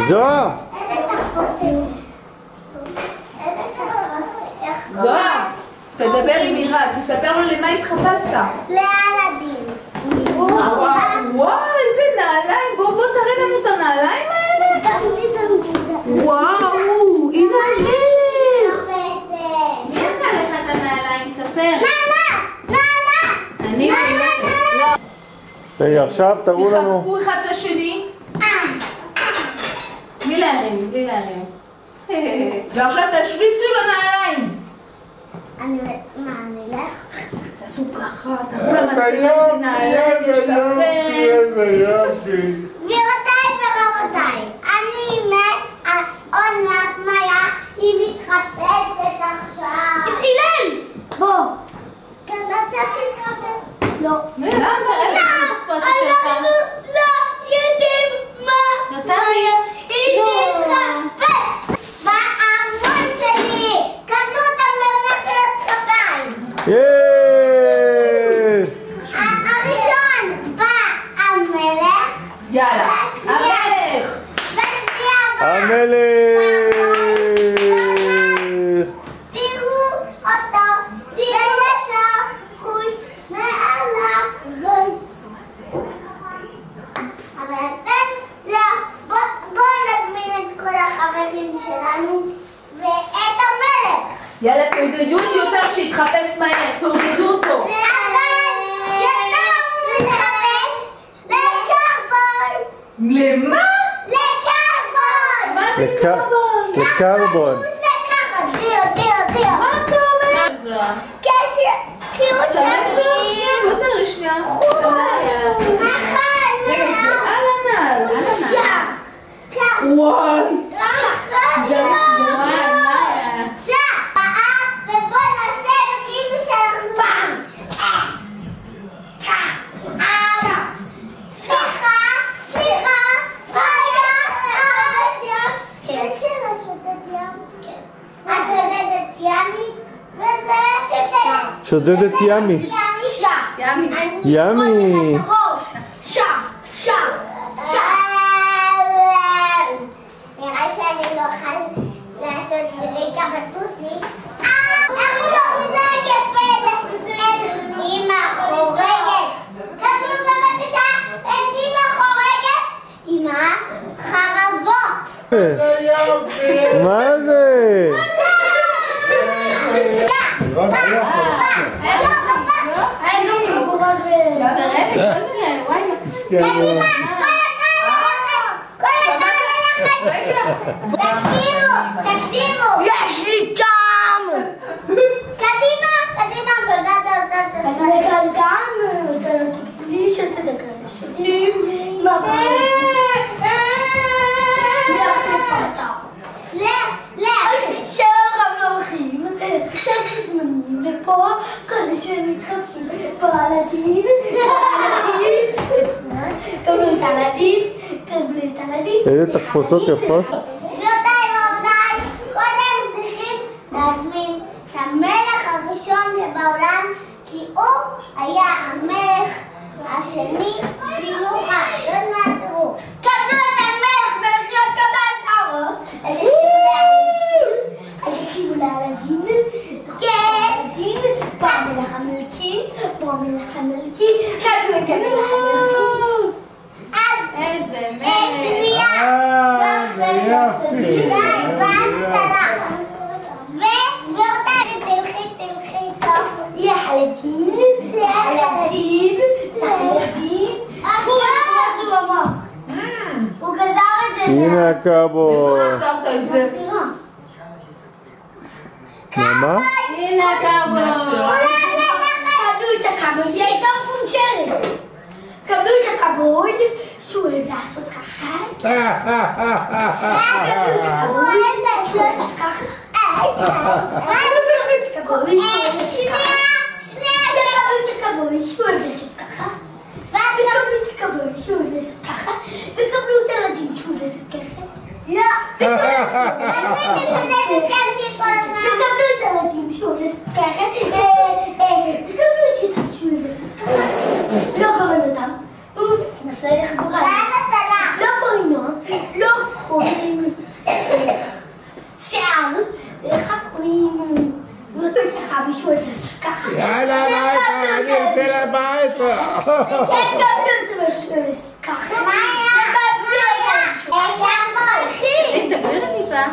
זוהר! זוהר, תדבר עם עירה, תספר לו למה התחפשת. לאלאדין. וואו, איזה נעליים, בוא תראה לנו את הנעליים האלה. וואו, הנה המלך. מי עשה לך את הנעליים? ספר. אני רגע, עכשיו תראו לנו. תחבקו אחד את השני. בלי להרים, בלי להרים. ועכשיו תשוויצו לנעליים. אני אלך? תעשו ככה, תראו למצלמה איזה נעליים יש לכם. איזה יופי. גבירותיי ורבותיי, אני עונת מאיה, היא מתחפשת עכשיו. אילן! בוא. גם אתה תתחפש? לא. למה? אנחנו לא יודעים מה מאיה היא תתחפש. בארמון שלי, קנו אותם במחיאות כפיים. הראשון בא המלך. יאללה, המלך. בשנייה בא המלך! תראו אותו, תראו אותו, חוש מעליו זויס. אבל אתם לא, בואו נזמין את כל החברים שלנו ואת המלך. יאללה, תעודדו את יותר שיתחפש מהר, תעודדו אותו. אבל יותר הוא מתחפש לקרבון. למה? לקרבון! מה זה קרבון? לקרבון. הוא עושה ככה, דיו. מה אתה אומר? כי הוא צריך שנייה, בוא תראה שנייה. נכון. רגע, זה על הנעל. וואי. זה ובוא נעשה כאילו שאנחנו פעם. סליחה, את שודדת ימי וזה שודדת ימי. ימי. נראה שאני לא אוכל לעשות זריקה בטוסי. אנחנו לא מנהג יפה אל אמא חורגת. כתוב בבקשה את אמא חורגת עם החרבות. מה זה? תקשיבו, יש לי טעם. קדימה, בלי שתדבר שלי שלום רב לאורחים, עכשיו תזמנים לפה כל שהם מתחפשים פה על הדין. קבלו את הלדין. איזה תחפושות יפות. גבירותיי ורבותיי, קודם צריכים להזמין את המלך הראשון שבעולם, כי הוא היה המלך השני במיוחד. עוד מעט תראו. קבלו את המלך במחיאות כפיים צרות. אז יקשיבו לאלאדין. כן. פה המלך המלכי. קבלו את המלך המלכי. איזה שנייה. וגבירותיי, תלכי טוב. ילדים. הוא גזר את זה. הנה הקרבון. גזרת את זה. מה? הנה הקרבון. קבלו את הקרבון, היא הייתה מפונצ'רת. קבלו את הקרבון, שהוא אוהב לעשות ככה. קבלו את הקרבון, שהוא אוהב לעשות ככה. שנייה, תקבלו את הקרבון, שהוא אוהב לעשות ככה. ואז תקבלו את הקרבון, שהוא אוהב לעשות ככה. וקבלו את הילדים, שהוא אוהב לעשות ככה. לא, תקבלו את הילדים, שהוא אוהב לעשות ככה. תקבלו את ידם, שהוא אוהב לעשות ככה. לא קוראים אותם. נפלה לך גורל. לא קוראים נועם, לא קוראים הביתה. כן, קבלו את ככה. מה היה? קבלו את דברי טיפה.